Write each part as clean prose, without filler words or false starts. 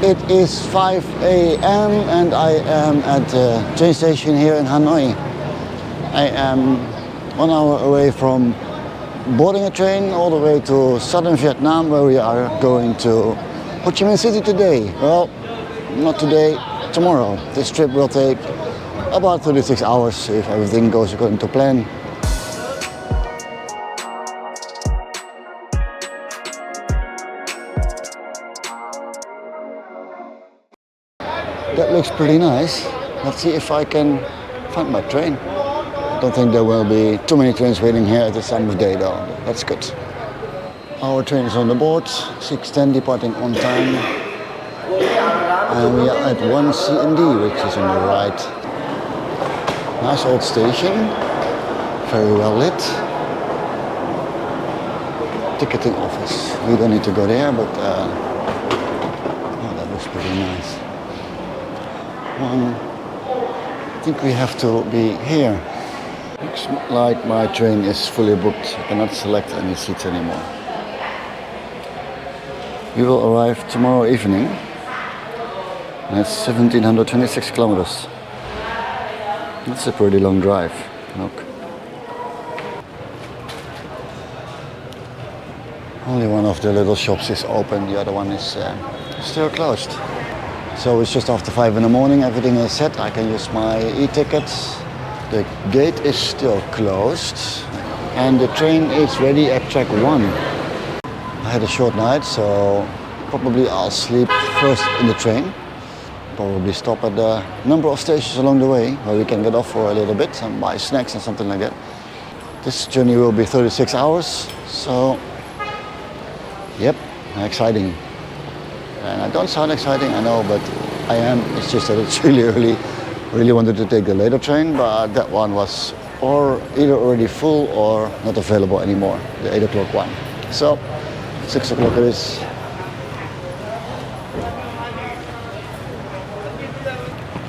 It is 5 a.m. and I am at the train station here in Hanoi. I am 1 hour away from boarding a train all the way to southern Vietnam, where we are going to Ho Chi Minh City today. Well, not today, tomorrow. This trip will take about 36 hours if everything goes according to plan. That looks pretty nice. Let's see if I can find my train. I don't think there will be too many trains waiting here at this time of day though. That's good. Our train is on the board, 6:10 departing on time. And we are at 1C and D, which is on the right. Nice old station, very well lit. Ticketing office. We don't need to go there, but oh, that looks pretty nice. I think we have to be here. Looks like my train is fully booked. I cannot select any seats anymore. We will arrive tomorrow evening. And it's 1726 kilometers. That's a pretty long drive. Look. Only one of the little shops is open, the other one is still closed. So it's just after 5 in the morning, everything is set. I can use my e-tickets. The gate is still closed. And the train is ready at track 1. I had a short night, so probably I'll sleep first in the train. Probably stop at a number of stations along the way where we can get off for a little bit and buy snacks and something like that. This journey will be 36 hours, so yep, exciting. And I don't sound exciting, I know, but I am. It's just that it's really early. Really wanted to take the later train, but that one was either already full or not available anymore, the 8 o'clock one. So, 6 o'clock it is.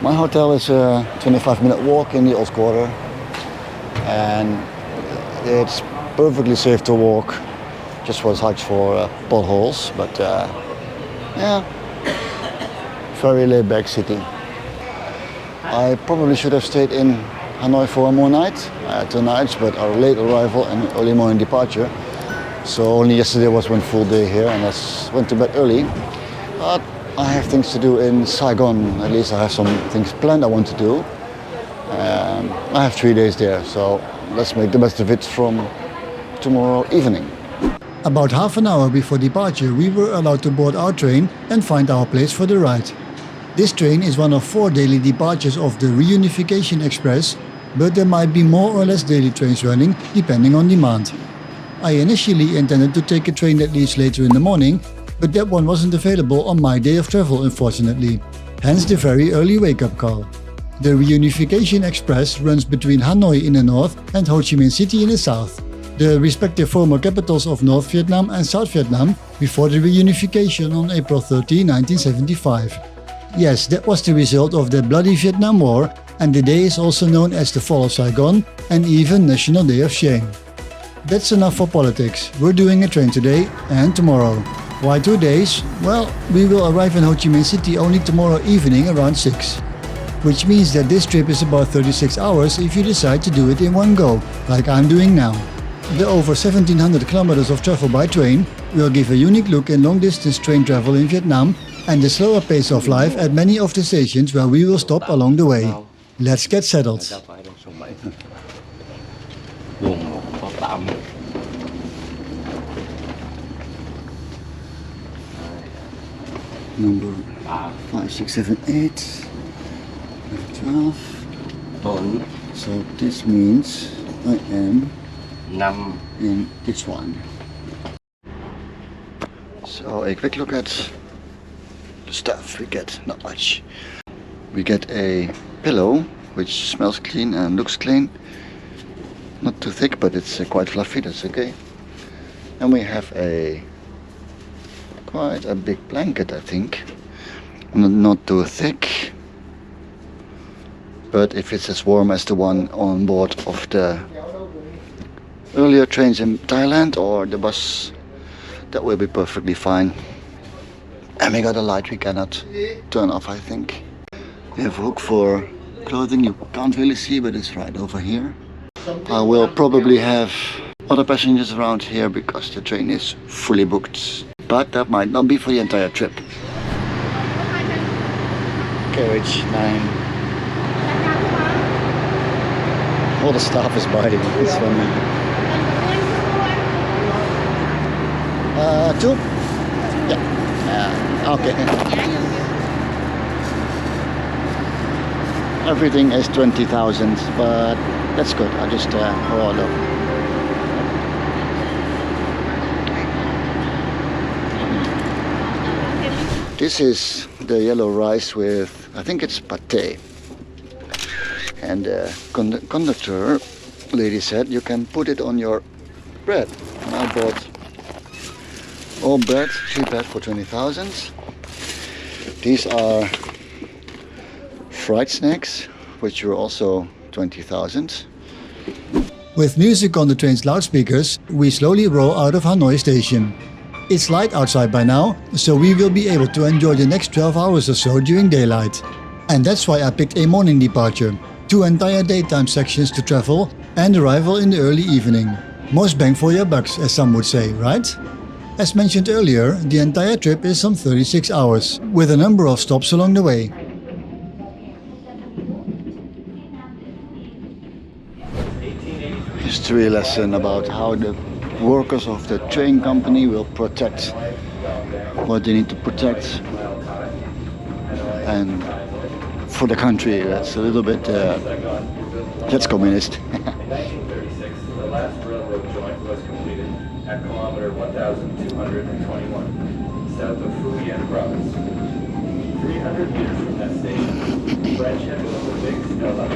My hotel is a 25-minute walk in the old quarter, and it's perfectly safe to walk. Just was hikes for potholes, but yeah, very laid-back city. I probably should have stayed in Hanoi for one more night. I had 2 nights, but our late arrival and early morning departure. So only yesterday was one full day here, and I went to bed early. But I have things to do in Saigon. At least I have some things planned I want to do. I have 3 days there, so let's make the best of it from tomorrow evening. About half an hour before departure, we were allowed to board our train and find our place for the ride. This train is one of 4 daily departures of the Reunification Express, but there might be more or less daily trains running depending on demand. I initially intended to take a train that leaves later in the morning, but that one wasn't available on my day of travel, unfortunately. Hence the very early wake-up call. The Reunification Express runs between Hanoi in the north and Ho Chi Minh City in the south, the respective former capitals of North Vietnam and South Vietnam before the reunification on April 30, 1975. Yes, that was the result of the bloody Vietnam War, and the day is also known as the Fall of Saigon and even National Day of Shame. That's enough for politics. We're doing a train today and tomorrow. Why 2 days? Well, we will arrive in Ho Chi Minh City only tomorrow evening around 6. Which means that this trip is about 36 hours if you decide to do it in one go, like I'm doing now. The over 1700 kilometers of travel by train will give a unique look in long-distance train travel in Vietnam and the slower pace of life at many of the stations where we will stop along the way. Let's get settled. Number 5, 6, 7, 8, 12. So this means I am in this one. So a quick look at the stuff we get. Not much. We get a pillow which smells clean and looks clean. Not too thick, but it's quite fluffy. That's okay. And we have quite a big blanket, I think. Not too thick, but if it's as warm as the one on board of the earlier trains in Thailand or the bus, that will be perfectly fine. And we got a light we cannot turn off, I think. We have a hook for clothing you can't really see, but it's right over here. I will probably have other passengers around here because the train is fully booked. But that might not be for the entire trip. Carriage 9. All the staff is biting. It's funny. 2? Yeah. Okay. Everything is 20,000, but that's good. I just order. This is the yellow rice with, I think it's pate. And the conductor lady said you can put it on your bread. And I bought all bread, 3 bread for 20,000. These are fried snacks, which were also 20,000. With music on the train's loudspeakers, we slowly roll out of Hanoi station. It's light outside by now, so we will be able to enjoy the next 12 hours or so during daylight. And that's why I picked a morning departure, 2 entire daytime sections to travel, and arrival in the early evening. Most bang for your bucks, as some would say, right? As mentioned earlier, the entire trip is some 36 hours, with a number of stops along the way. History lesson about how the workers of the train company will protect what they need to protect, and for the country that's a little bit that's communist. The last railroad joint was completed at kilometer 1221 south of Fujian province. 300 meters from that station, branch headed over Big Stella.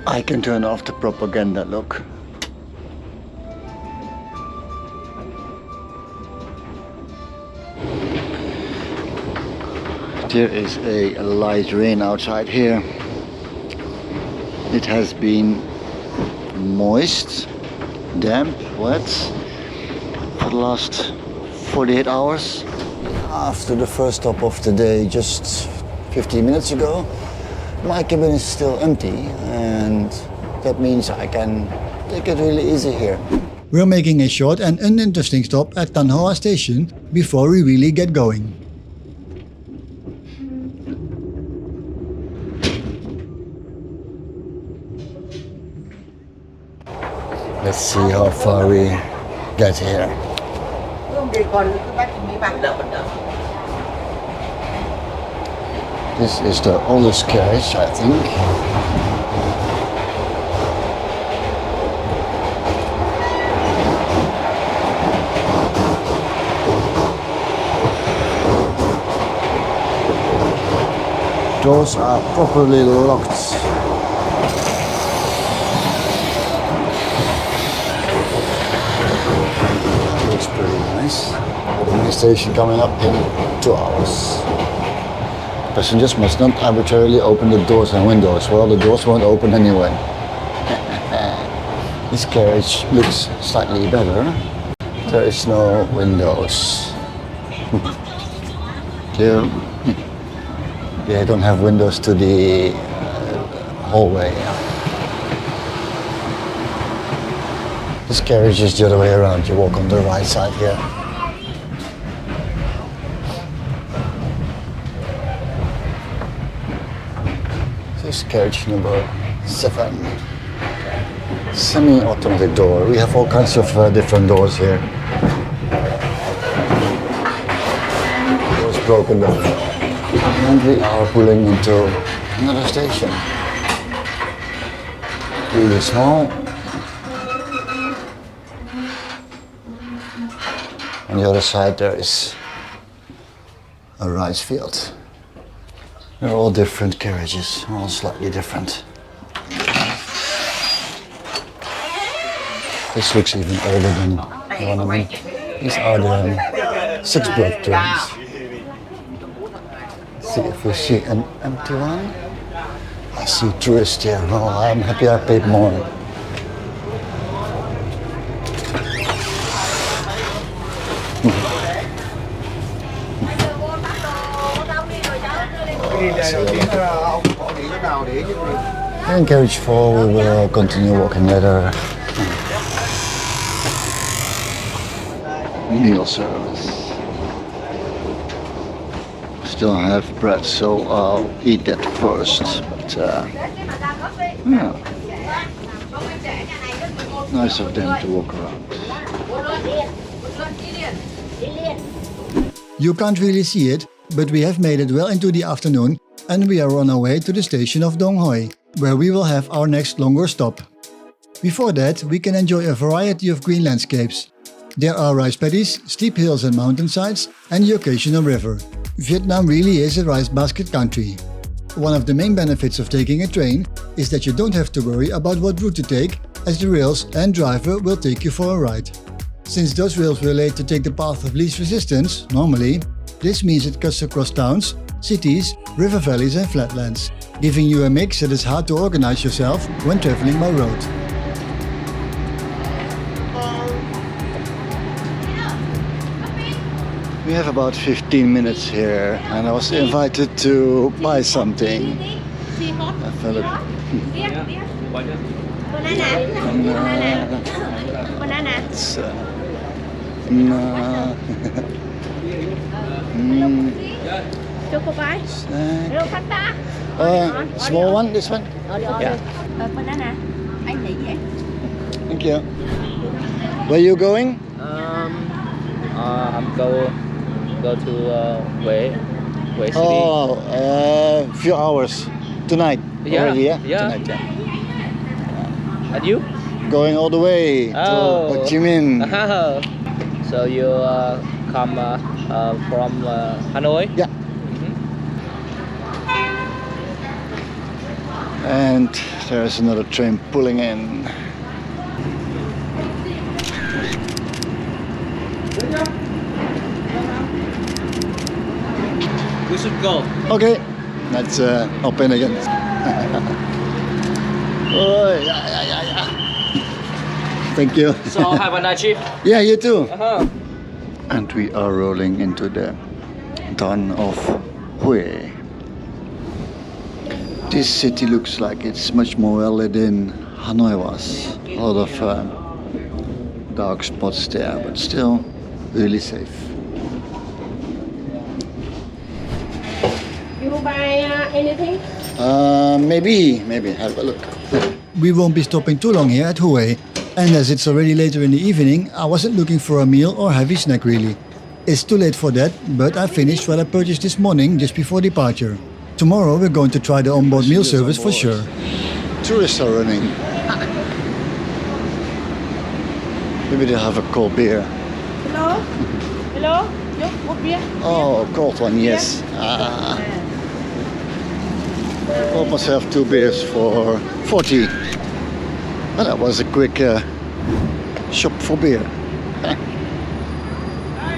I can turn off the propaganda, look. There is a light rain outside here. It has been moist, damp, wet for the last 48 hours. After the first stop of the day, just 15 minutes ago, my cabin is still empty, and that means I can take it really easy here. We're making a short and uninteresting stop at Tuy Hoa station before we really get going. Let's see how far we get here. This is the oldest carriage, I think. Doors are properly locked. Looks pretty nice. The next station coming up in 2 hours. Passengers must not arbitrarily open the doors and windows. Well, the doors won't open anyway. This carriage looks slightly better. There is no windows. Here, they don't have windows to the hallway. This carriage is the other way around. You walk on the right side here. This is carriage number 7. Semi-automatic door. We have all kinds of different doors here. Doors broken down. And we are pulling into another station. Really small. On the other side there is a rice field. They're all different carriages, all slightly different. This looks even older than the one I mean. These are the 6-block trains. See if we see an empty one. I see tourists here. Oh, I'm happy I paid more. And carriage 4, we will continue walking later. Meal service. Still have bread, so I'll eat that first. But yeah, nice of them to walk around. You can't really see it, but we have made it well into the afternoon and we are on our way to the station of Dong Hoi, where we will have our next longer stop. Before that, we can enjoy a variety of green landscapes. There are rice paddies, steep hills and mountainsides, and the occasional river. Vietnam really is a rice basket country. One of the main benefits of taking a train is that you don't have to worry about what route to take, as the rails and driver will take you for a ride. Since those rails relate to take the path of least resistance, normally, this means it cuts across towns, cities, river valleys and flatlands, giving you a mix that is hard to organize yourself when traveling by road. We have about 15 minutes here and I was invited to buy something. I felt it. Small one, this one? Yeah. Banana. Thank you. Where are you going? I'm go to Way City. Oh, few hours tonight. Yeah, Already, yeah? yeah. Tonight, yeah. And you? Going all the way to Ho Chi Minh. So you come from Hanoi? Yeah. And there's another train pulling in. We should go. Okay, let's open again. Oh, yeah. Thank you. So have a nice trip. Yeah, you too. Uh-huh. And we are rolling into the town of Hue. This city looks like it's much more well lit than Hanoi was. A lot of dark spots there, but still really safe. You buy anything? Maybe have a look. We won't be stopping too long here at Hue, and as it's already later in the evening, I wasn't looking for a meal or heavy snack really. It's too late for that, but I finished what I purchased this morning just before departure. Tomorrow we're going to try the onboard meal service for sure. Tourists are running. Maybe they'll have a cold beer. Hello? Hello? What beer? Oh, cold one, yes. Bought myself 2 beers for 40. Well, that was a quick shop for beer.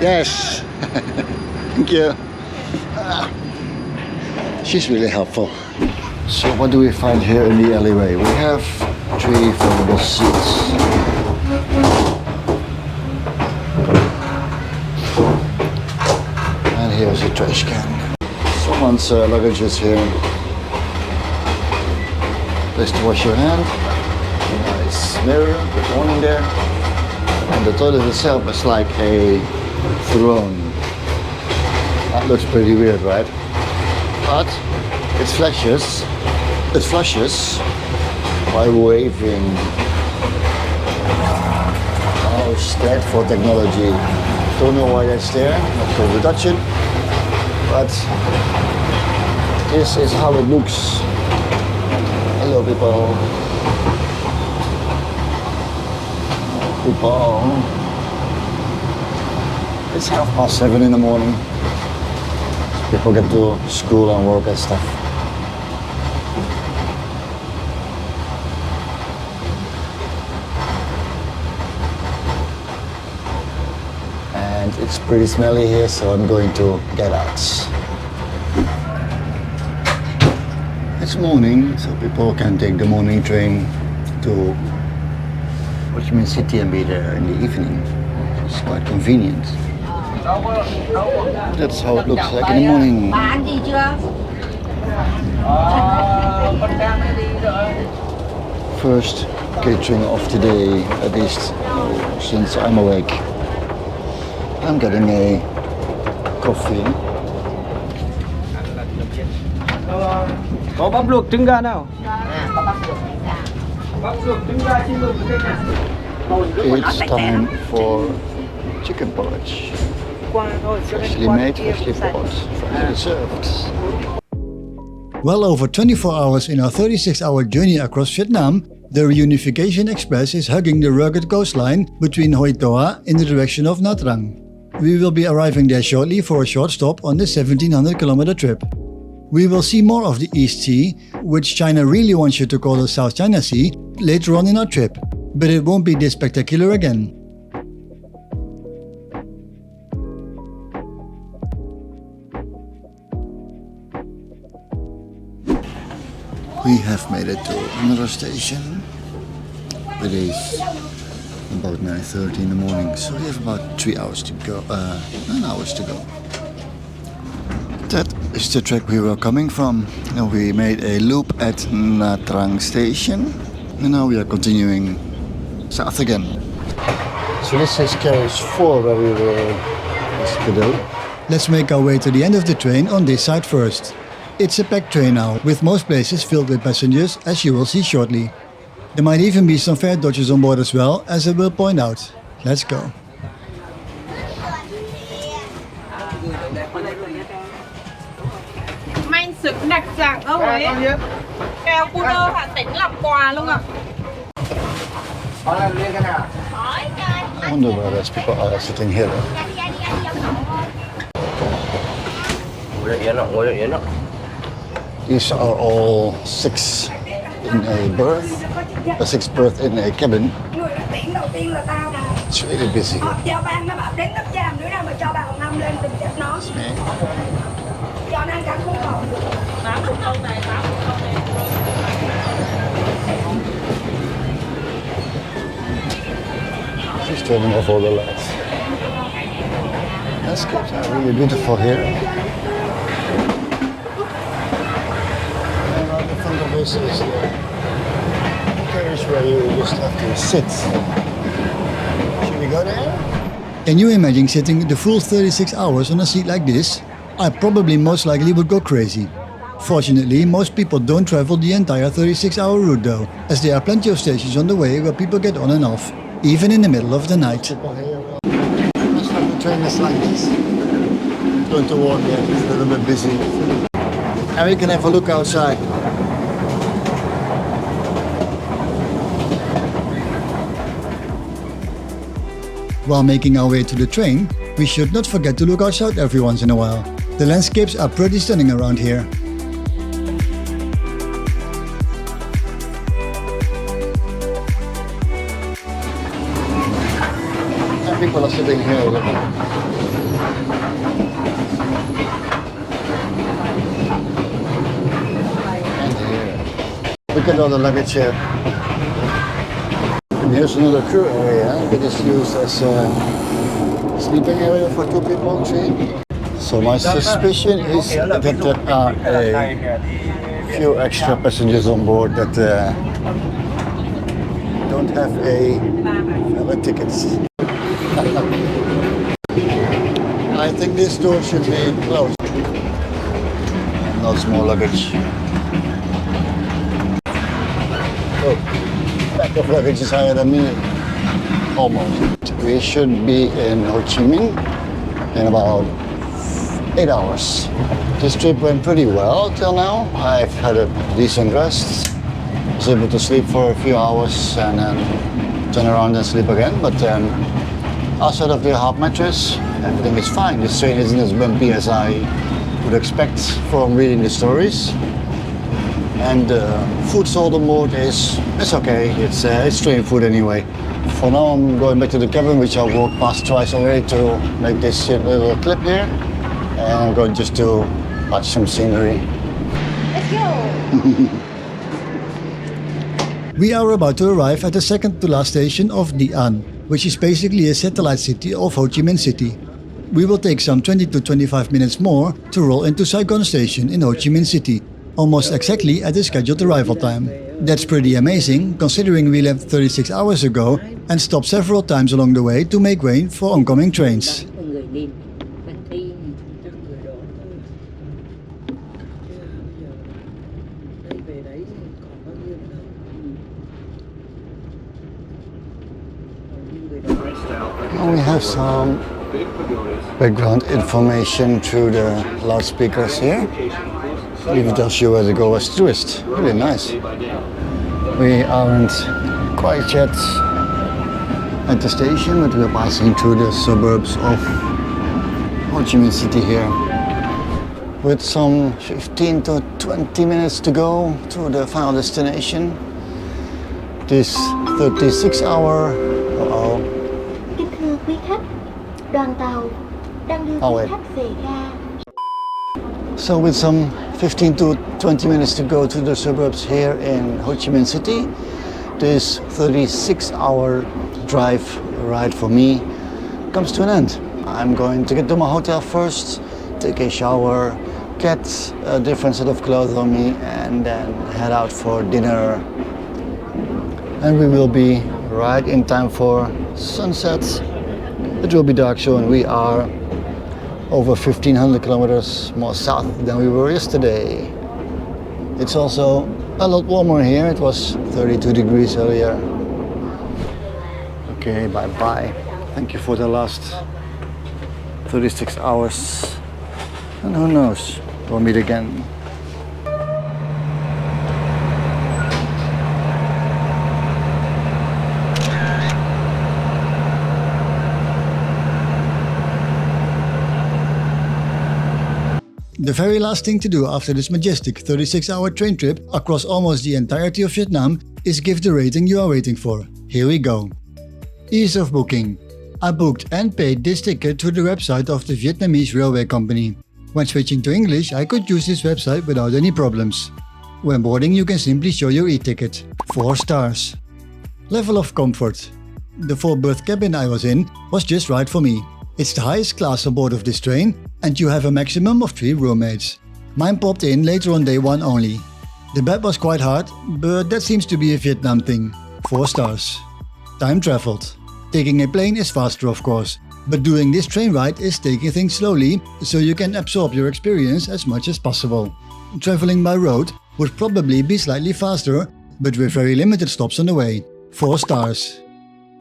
Yes. Thank you. She's really helpful. So what do we find here in the alleyway? We have 3 foldable seats. And here's a trash can. Someone's luggage is here. Place to wash your hand. Nice mirror with warning there. And the toilet itself is like a throne. That looks pretty weird, right? But it flashes by waving. Oh, stand for technology. Don't know why that's there, not going to touch it, but this is how it looks. Hello people. It's 7:30 in the morning. People get to school and work and stuff. And it's pretty smelly here, so I'm going to get out. It's morning, so people can take the morning train to Ho Chi Minh City and be there in the evening. It's quite convenient. That's how it looks like in the morning. Bà ăn gì chưa? First catering of the day, at least since I'm awake. I'm getting a coffee. Có bắp luộc trứng gà nào? Bắp luộc trứng gà chiên luộc với canh. It's time for chicken porridge. Freshly made, freshly bought, freshly served. Well over 24 hours in our 36-hour journey across Vietnam, the Reunification Express is hugging the rugged coastline between Tuy Hoa in the direction of Nha Trang. We will be arriving there shortly for a short stop on the 1700-kilometer trip. We will see more of the East Sea, which China really wants you to call the South China Sea, later on in our trip, but it won't be this spectacular again. We have made it to another station. It is about 9:30 in the morning, so we have about 3 hours to go. 9 hours to go. That is the track we were coming from. Now we made a loop at Nha Trang station, and now we are continuing south again. So this is carriage 4 where we were yesterday. Let's make our way to the end of the train on this side first. It's a packed train now, with most places filled with passengers, as you will see shortly. There might even be some fare dodgers on board as well, as I will point out. Let's go. Manh sực đặc sản ở Huế. Keo cu đơ Hà Tĩnh làm quà luôn ạ. I wonder where those people are sitting here. These are all 6 in a berth, a 6 berth in a cabin. It's really busy. She's turning off all the lights. That's good. Really beautiful here. And on the front of us is the carriage where you just have to sit. Should we go there? Can you imagine sitting the full 36 hours on a seat like this? I probably most likely would go crazy. Fortunately, most people don't travel the entire 36-hour route though, as there are plenty of stations on the way where people get on and off, even in the middle of the night. Most of the train is like this. Going to walk there, it's a little bit busy. And we can have a look outside. While making our way to the train, we should not forget to look outside every once in a while. The landscapes are pretty stunning around here. And people are sitting here. And here. Look at all the luggage here. And here's another crew area that is used as a sleeping area for 2 people, 3. So my suspicion is that there are a few extra passengers on board that don't have a valid tickets. I think this door should be closed. Lots more luggage. Oh, back of luggage is higher than me. Almost. We should be in Ho Chi Minh in about 8 hours. This trip went pretty well till now. I've had a decent rest. Was able to sleep for a few hours and then turn around and sleep again. But outside of the hard mattress, everything is fine. This train isn't as bumpy as I would expect from reading the stories. And food sold on board is okay. It's train food anyway. For now, I'm going back to the cabin, which I'll walk past twice already to make this little clip here. And I'm going just to watch some scenery. We are about to arrive at the second to last station of Di An, which is basically a satellite city of Ho Chi Minh City. We will take some 20 to 25 minutes more to roll into Saigon station in Ho Chi Minh City, almost exactly at the scheduled arrival time. That's pretty amazing considering we left 36 hours ago and stopped several times along the way to make way for oncoming trains. Now we have some background information through the loudspeakers here. Even tells you where to go as tourists. Really nice. We aren't quite yet at the station, but we're passing through the suburbs of Ho Chi Minh City here. With some 15 to 20 minutes to go to the final destination. This 36-hour... Kính thưa quý khách, đoàn tàu đang đưa quý khách về ga. So with some 15 to 20 minutes to go to the suburbs here in Ho Chi Minh City, this 36-hour drive ride for me comes to an end. I'm going to get to my hotel first, take a shower, get a different set of clothes on me, and then head out for dinner. And we will be right in time for sunset. It will be dark soon. We are over 1,500 kilometers more south than we were yesterday. It's also a lot warmer here. It was 32 degrees earlier. Okay, bye-bye. Thank you for the last 36 hours. And who knows, we'll meet again. The very last thing to do after this majestic 36-hour train trip across almost the entirety of Vietnam is give the rating you are waiting for. Here we go. Ease of booking. I booked and paid this ticket through the website of the Vietnamese railway company. When switching to English, I could use this website without any problems. When boarding, you can simply show your e-ticket. 4 stars. Level of comfort. The 4-berth cabin I was in was just right for me. It's the highest class on board of this train, and you have a maximum of 3 roommates. Mine popped in later on day 1 only. The bed was quite hard, but that seems to be a Vietnam thing. 4 stars. Time traveled. Taking a plane is faster, of course, but doing this train ride is taking things slowly, so you can absorb your experience as much as possible. Traveling by road would probably be slightly faster, but with very limited stops on the way. 4 stars.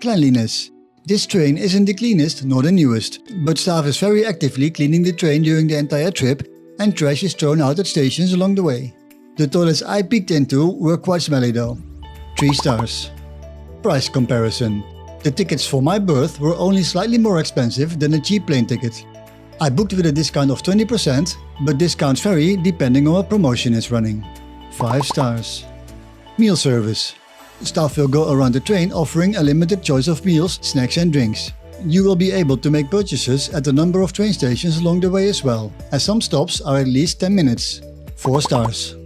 Cleanliness. This train isn't the cleanest nor the newest, but staff is very actively cleaning the train during the entire trip, and trash is thrown out at stations along the way. The toilets I peeked into were quite smelly though. 3 stars. Price comparison. The tickets for my berth were only slightly more expensive than a cheap plane ticket. I booked with a discount of 20%, but discounts vary depending on what promotion is running. 5 stars. Meal service. Staff will go around the train offering a limited choice of meals, snacks and drinks. You will be able to make purchases at a number of train stations along the way as well, as some stops are at least 10 minutes. 4 stars.